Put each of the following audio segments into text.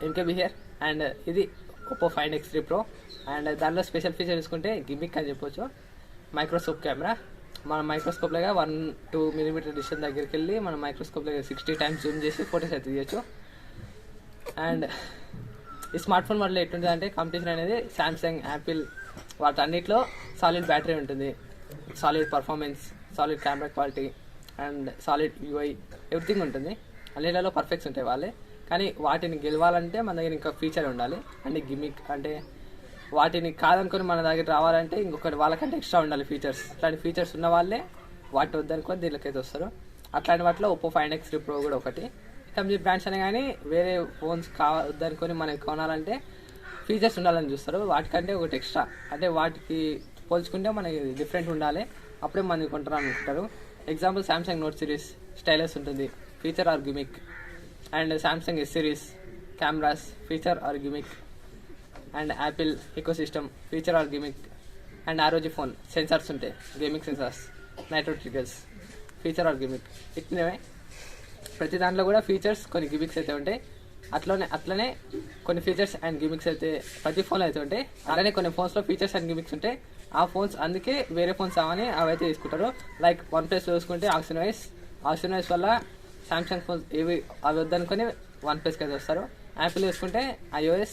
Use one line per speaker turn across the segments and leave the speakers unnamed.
ఇంకే బిహేర్ అండ్ ఇది OPPO Find X3 Pro and దానిలో స్పెషల్ ఫీచర్ చూసుకుంటే గిమిక్ అని చెప్పొచ్చు. మైక్రోస్కోప్ కెమెరా, మన మైక్రోస్కోప్ లాగా 1-2 mm డిస్టెన్స్ దగ్గరికి వెళ్ళి మన మైక్రోస్కోప్ లాగా 60 times జూమ్ చేసి ఫొటోస్ అయితే తీయచ్చు. అండ్ ఈ స్మార్ట్ ఫోన్ వల్ల ఎట్లుంటుంది అంటే కాంపిటీషన్ అనేది సామ్సంగ్, యాపిల్ వాటన్నిటిలో సాలిడ్ బ్యాటరీ ఉంటుంది, solid performance, solid camera quality and solid UI everything ఉంటుంది. అన్నిటిలో పర్ఫెక్ట్స్ ఉంటాయి వాళ్ళే. కానీ వాటిని గెలవాలంటే మన దగ్గర ఇంకా ఫీచర్ ఉండాలి. అంటే గిమిక్ అంటే వాటిని కాదనుకొని మన దగ్గర రావాలంటే ఇంకొకటి వాళ్ళకంటే ఎక్స్ట్రా ఉండాలి ఫీచర్స్. అట్లాంటి ఫీచర్స్ ఉన్న వాళ్ళే వాటి వద్దనుకొని దీనికైతే వస్తారు. అట్లాంటి వాటిలో OPPO Find X3 Pro కూడా ఒకటి. కంపెనీ బ్రాండ్స్ అనే కానీ వేరే ఫోన్స్ వద్దనుకొని మనకి కొనాలంటే ఫీచర్స్ ఉండాలని చూస్తారు. వాటికంటే ఒకటి ఎక్స్ట్రా అంటే వాటికి పోల్చుకుంటే మనకి డిఫరెంట్ ఉండాలి, అప్పుడే మనకి కొంటారు అనుకుంటారు. Example Samsung note series stylus ఉంటుంది, feature or gimmick. And Samsung S series cameras feature or gimmick. And Apple ecosystem feature or gimmick. And ROG phone sensors ఉంటాయి, gaming sensors, nitro triggers feature or gimmick. ఇట్లనే ప్రతి దాంట్లో కూడా features కొన్ని gimmicks అయితే ఉంటాయి. అట్లనే కొన్ని ఫీచర్స్ అండ్ గిమిక్స్ అయితే ప్రతి ఫోన్లో అయితే ఉంటాయి. అలానే కొన్ని ఫోన్స్లో ఫీచర్స్ అండ్ గిమిక్స్ ఉంటాయి. ఆ ఫోన్స్ అందుకే వేరే ఫోన్స్ అవని అవైతే తీసుకుంటారు. లైక్ OnePlus చూసుకుంటే ఆక్సిజన్ వాయిస్ వల్ల సామ్సంగ్ ఫోన్స్ అవి వద్దనుకొని OnePlusకి అయితే వస్తారు. యాపిల్ చూసుకుంటే iOS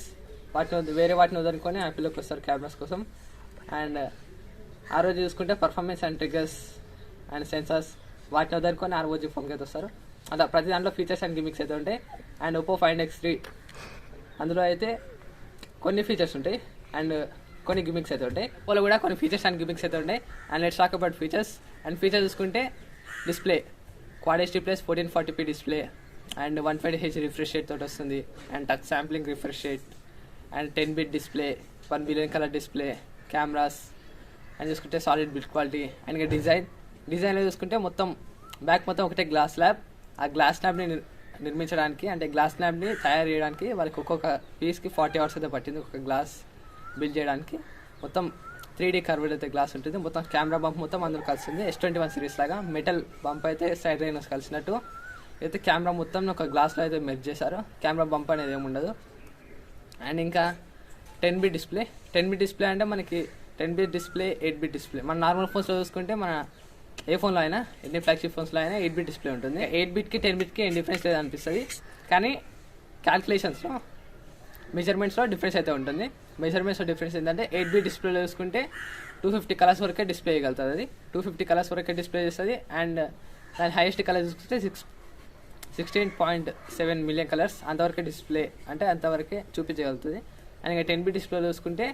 వేరే వాటిని వద్దనుకొని యాపిల్లోకి వస్తారు కెమెరాస్ కోసం. అండ్ ROG చూసుకుంటే performance and triggers and sensors వాటిని వద్దనుకొని ROG ఫోన్కి అయితే వస్తారు. అలా ప్రతి దాంట్లో ఫీచర్స్ అండ్ గిమిక్స్ అయితే ఉంటాయి. అండ్ OPPO Find X3 అందులో అయితే కొన్ని ఫీచర్స్ ఉంటాయి అండ్ కొన్ని గిమిక్స్ అయితే ఉంటాయి. OPPOలో కూడా కొన్ని ఫీచర్స్ అండ్ గిమిక్స్ అయితే ఉంటాయి. And let's talk about features. And features చూసుకుంటే display Quad HD+ 1440p display and 120Hz refresh rate తోటి వస్తుంది. And touch sampling refresh rate and 10-bit display, 1 billion colour display, cameras and చూసుకుంటే solid build quality. And ఇంకా డిజైన్లో చూసుకుంటే మొత్తం back మొత్తం ఒకటే గ్లాస్ ల్యాబ్. ఆ గ్లాస్ ల్యాబ్ని నిర్మించడానికి అంటే గ్లాస్ ల్యాబ్ని తయారు చేయడానికి వాళ్ళకి ఒక్కొక్క పీస్కి 40 hours అయితే పట్టింది ఒక గ్లాస్ బిల్డ్ చేయడానికి. మొత్తం 3D కర్వ్డ్ అయితే గ్లాస్ ఉంటుంది. మొత్తం కెమెరా బంప్ మొత్తం అందులో కలిసింది. S21 సిరీస్ లాగా మెటల్ బంప్ అయితే సైడ్ రైనర్స్ కలిసినట్టు అయితే కెమెరా మొత్తం ఒక గ్లాస్లో అయితే మెర్జ్ చేశారు. కెమెరా బంప్ అనేది ఏమి ఉండదు. అండ్ ఇంకా 10-bit డిస్ప్లే అంటే మనకి 10-bit డిస్ప్లే, 8-bit డిస్ప్లే. మన నార్మల్ ఫోన్స్లో చూసుకుంటే మన ఏ ఫోన్లో అయినా ఎన్ని ఫ్లాగ్షిప్ ఫోన్స్లో అయినా 8-bit డిస్ప్లే ఉంటుంది. 8-bitకి 10-bitకి ఏం డిఫరెన్స్ లేదు అనిపిస్తుంది. కానీ క్యాల్కులేషన్స్లో మెజర్మెంట్స్లో డిఫరెన్స్ అయితే ఉంటుంది. మెజర్మెంట్స్లో డిఫరెన్స్ ఏంటంటే 8-bit డిస్ప్లేలో చూసుకుంటే 250 కలర్స్ వరకే డిస్ప్లే చేయగలుగుతుంది. అది 250 కలర్స్ వరకే డిస్ప్లే చేస్తుంది. అండ్ దాని హైయెస్ట్ కలర్ చూసుకుంటే 16.7 million కలర్స్ అంతవరకే డిస్ప్లే అంటే అంతవరకే చూపించగలుగుతుంది. అండ్ ఇంకా 10-bit డిస్ప్లేలో చూసుకుంటే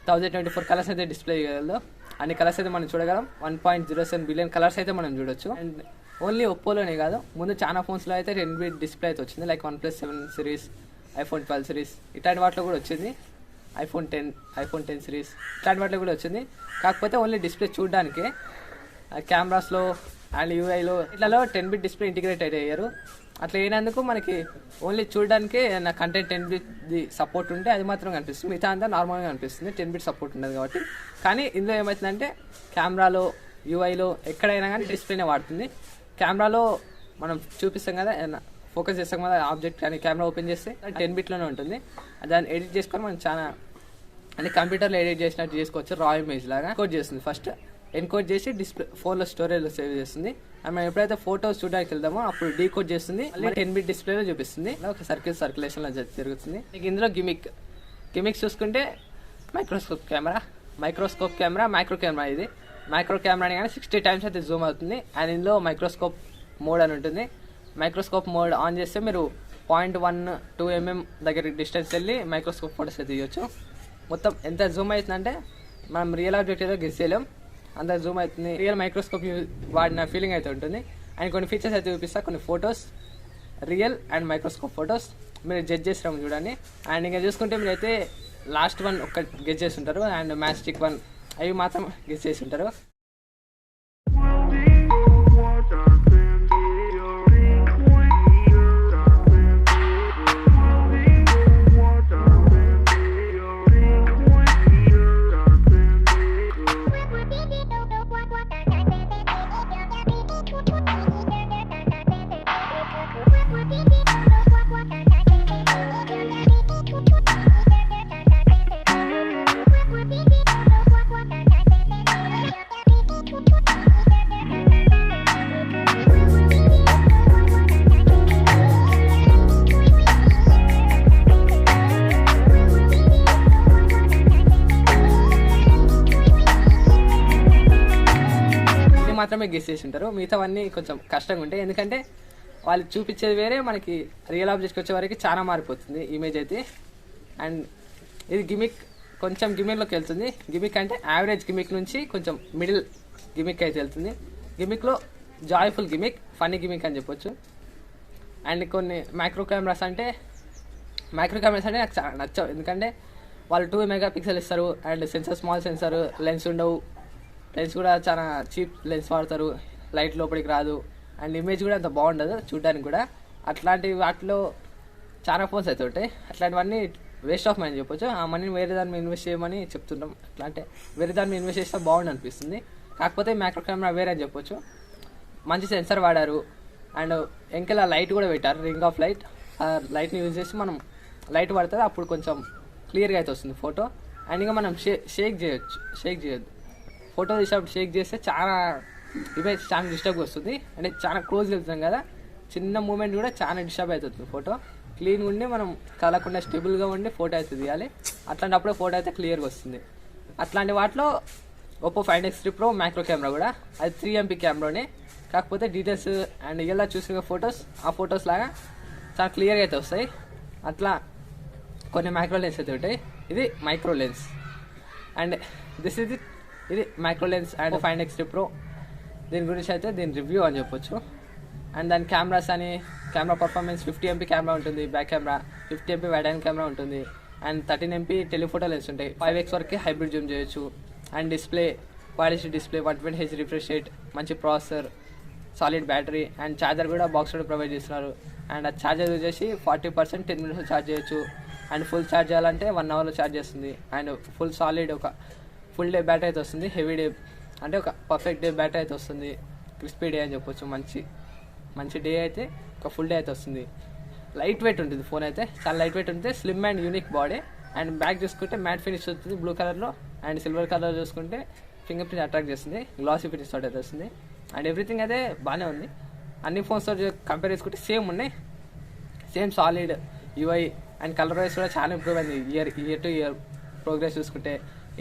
1024 కలర్స్ అయితే డిస్ప్లే చేయగలదు. అన్ని కలర్స్ అయితే మనం చూడగలం. 1.07 billion కలర్స్ అయితే మనం చూడొచ్చు. అండ్ ఓన్లీ ఒప్పోలోనే కాదు, ముందు చాలా ఫోన్స్లో అయితే 10-bit డిస్ప్లే అయితే వచ్చింది. Like OnePlus 7 series, iPhone 12 series ఇట్లాంటి వాటిలో కూడా వచ్చింది. iPhone 10 సిరీస్ ఇట్లాంటి వాటిలో కూడా వచ్చింది. కాకపోతే ఓన్లీ డిస్ప్లే చూడడానికే. కెమెరాస్లో అండ్ UIలో ఇట్లలో 10-bit డిస్ప్లే ఇంటిగ్రేట్ అయితే అయ్యారు. అట్లా అయినందుకు మనకి ఓన్లీ చూడడానికే నా కంటెంట్ 10-bit సపోర్ట్ ఉంటే అది మాత్రం కనిపిస్తుంది. మిగతా అంతా నార్మల్గా కనిపిస్తుంది, 10-bit సపోర్ట్ ఉండదు కాబట్టి. కానీ ఇందులో ఏమవుతుందంటే కెమెరాలో, UIలో ఎక్కడైనా కానీ డిస్ప్లేనే వాడుతుంది. కెమెరాలో మనం చూపిస్తాం కదా, ఫోకస్ చేస్తాం కదా ఆబ్జెక్ట్, కానీ కెమెరా ఓపెన్ చేస్తే 10-bitలోనే ఉంటుంది. దాన్ని ఎడిట్ చేసుకొని మనం చాలా అంటే కంప్యూటర్లో ఎడిట్ చేసినట్టు చేసుకోవచ్చు. రా ఇమేజ్ లాగా ఎన్కోడ్ చేస్తుంది. ఫస్ట్ ఎన్కోడ్ చేసి డిస్ప్లే ఫోన్లో స్టోరేజ్లో సేవ్ చేస్తుంది. అండ్ మనం ఎప్పుడైతే ఫోటోస్ చూడడానికి వెళ్దామో అప్పుడు డీకోడ్ చేస్తుంది, మళ్ళీ 10-bit డిస్ప్లేలో చూపిస్తుంది. ఒక సర్క్యులేషన్లో జరుగుతుంది. ఇందులో గిమిక్స్ చూసుకుంటే మైక్రోస్కోప్ కెమెరా, మైక్రో కెమెరా. ఇది మైక్రో కెమెరా కానీ 60 times అయితే జూమ్ అవుతుంది. అండ్ ఇందులో మైక్రోస్కోప్ మోడ్ అని ఉంటుంది. మైక్రోస్కోప్ మోడ్ ఆన్ చేస్తే మీరు 0.12 mm దగ్గర డిస్టెన్స్ వెళ్ళి మైక్రోస్కోప్ ఫోటోస్ అయితే తీయచ్చు. మొత్తం ఎంత జూమ్ అవుతుందంటే మనం రియల్ ఆబ్జెక్ట్ ఏదో గెస్ చేయలేం, అంత జూమ్ అవుతుంది. రియల్ మైక్రోస్కోప్ వాడిన ఫీలింగ్ అయితే ఉంటుంది. అండ్ కొన్ని ఫీచర్స్ అయితే చూపిస్తా, కొన్ని photos real and microscope photos మీరు జడ్జ్ చేసినాము చూడండి. అండ్ ఇంకా చూసుకుంటే మీరైతే లాస్ట్ వన్ ఒక్క గెస్ చేసి ఉంటారు అండ్ మ్యాస్టిక్ వన్ అవి మాత్రం గెస్ చేసి ఉంటారు. మాత్రమే గెస్ చేసి ఉంటారు, మిగతావన్నీ కొంచెం కష్టంగా ఉంటాయి. ఎందుకంటే వాళ్ళు చూపించేది వేరే, మనకి రియల్ ఆబ్జెక్ట్కి వచ్చే వరకు చాలా మారిపోతుంది ఇమేజ్ అయితే. అండ్ ఇది గిమిక్, కొంచెం గిమిక్లోకి వెళ్తుంది. గిమిక్ అంటే యావరేజ్ గిమిక్ నుంచి కొంచెం మిడిల్ గిమిక్ అయితే వెళ్తుంది. గిమిక్లో జాయ్ఫుల్ గిమిక్, ఫన్నీ గిమిక్ అని చెప్పొచ్చు. అండ్ కొన్ని మైక్రో కెమెరాస్ అంటే నాకు చాలా నచ్చవు. ఎందుకంటే వాళ్ళు 2 మెగాపిక్సెల్ ఇస్తారు and sensor small sensor, lens ఉండవు, లెన్స్ కూడా చాలా చీప్ లెన్స్ వాడతారు, లైట్ లోపలికి రాదు, అండ్ ఇమేజ్ కూడా అంత బాగుండదు చూడడానికి కూడా. అట్లాంటి వాటిలో చాలా ఫోన్స్ అయితే ఉంటాయి. అట్లాంటివన్నీ వేస్ట్ ఆఫ్ మనీ చెప్పొచ్చు. ఆ మనీని వేరే దాని మీద ఇన్వెస్ట్ చేయమని చెప్తుంటాం. అట్లా అంటే వేరే దాని మీద ఇన్వెస్ట్ చేస్తే బాగుండు అనిపిస్తుంది. కాకపోతే మైక్రో కెమెరా వేరే అని చెప్పొచ్చు. మంచి సెన్సర్ వాడారు అండ్ వెంకల లైట్ కూడా పెట్టారు, రింగ్ ఆఫ్ లైట్. ఆ లైట్ని యూజ్ చేసి మనం లైట్ పడుతుంది, అప్పుడు కొంచెం క్లియర్గా అయితే వస్తుంది ఫోటో. అండ్ ఇంకా మనం షేక్ చేయొద్దు. ఫోటో తీసేటప్పుడు షేక్ చేస్తే చాలా ఇమేజ్ చాలా డిస్టర్బ్ వస్తుంది. అంటే చాలా క్లోజ్ వెళ్తాం కదా, చిన్న మూమెంట్ కూడా చాలా డిస్టర్బ్ అవుతుంది ఫోటో. క్లీన్గా ఉండి మనం కలకుండా స్టేబుల్గా ఉండి ఫోటో అయితే తీయాలి. అట్లాంటప్పుడే ఫోటో అయితే క్లియర్గా వస్తుంది. అట్లాంటి వాటిలో OPPO Find X3 Pro micro camera కూడా, అది 3 MP కెమెరానే. కాకపోతే డీటెయిల్స్ అండ్ ఇలా చూసిన ఫొటోస్ ఆ ఫొటోస్ లాగా చాలా క్లియర్గా అయితే వస్తాయి. అట్లా కొన్ని మైక్రో లెన్స్ అయితే ఉంటాయి. ఇది మైక్రో లెన్స్ అండ్ ఇది micro lens and OPPO Find X3 Pro. దీని గురించి అయితే దీని రివ్యూ అని చెప్పొచ్చు. అండ్ దాని కెమెరాస్ అని, కెమెరా పర్ఫార్మెన్స్ 50 MP కెమెరా ఉంటుంది back camera, 50 MP wide angle camera ఉంటుంది, అండ్ 13 MP టెలిఫోటో లెన్స్ ఉంటాయి. 5x వరకు హైబ్రిడ్ జూమ్ చేయొచ్చు. And display quality display, 120Hz refresh rate, మంచి processor, solid battery, and charger కూడా box కూడా provide చేస్తున్నారు. And ఆ ఛార్జర్ వచ్చేసి 40% 10 minutes ఛార్జ్ చేయొచ్చు. అండ్ ఫుల్ ఛార్జ్ చేయాలంటే 1 hourలో ఛార్జ్ చేస్తుంది. అండ్ ఫుల్ సాలిడ్ ఒక ఫుల్ డే బ్యాటరీ అయితే వస్తుంది. హెవీ డే అంటే ఒక పర్ఫెక్ట్ డే బ్యాటరీ అయితే వస్తుంది. క్రిస్పీ డే అని చెప్పొచ్చు. మంచి డే అయితే ఒక ఫుల్ డే అయితే వస్తుంది. లైట్ వెయిట్ ఉంటుంది ఫోన్ అయితే, చాలా లైట్ వెయిట్ ఉంటుంది. Slim and unique body. And back చూసుకుంటే మ్యాట్ ఫినిష్ వస్తుంది బ్లూ కలర్లో. అండ్ సిల్వర్ కలర్ చూసుకుంటే ఫింగర్ ప్రింట్ అట్రాక్ట్ చేస్తుంది, గ్లాసీ ఫినిష్ తోటి అయితే వస్తుంది. అండ్ ఎవ్రీథింగ్ అయితే బాగానే ఉంది. అన్ని ఫోన్స్తో కంపేర్ చేసుకుంటే సేమ్ ఉన్నాయి, same solid UI. And colour wise కూడా చాలా ఇంప్రూవ్ అయింది ఇయర్ టు ఇయర్ ప్రోగ్రెస్ చూసుకుంటే.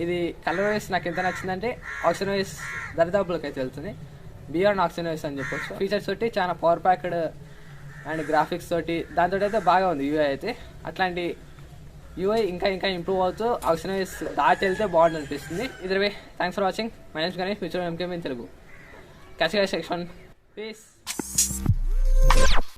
ఇది కలర్ వైస్ నాకు ఎంత నచ్చిందంటే ఆక్సిజన్ వైస్ దరిదాపులకు అయితే వెళ్తుంది, బియాండ్ ఆక్సిజన్ వైస్ అని చెప్పొచ్చు. ఫీచర్స్ తోటి చాలా పవర్ ప్యాక్డ్ అండ్ గ్రాఫిక్స్ తోటి దాంతో అయితే బాగా ఉంది UI అయితే. అట్లాంటి UI ఇంకా ఇంప్రూవ్ అవుతూ ఆక్సిజన్ వైస్ దాటి వెళ్తే బాగుంది అనిపిస్తుంది. ఇద్దరు thanks for watching. My name Ganesh, future MKM in Telugu. Catch you guys next one. Peace.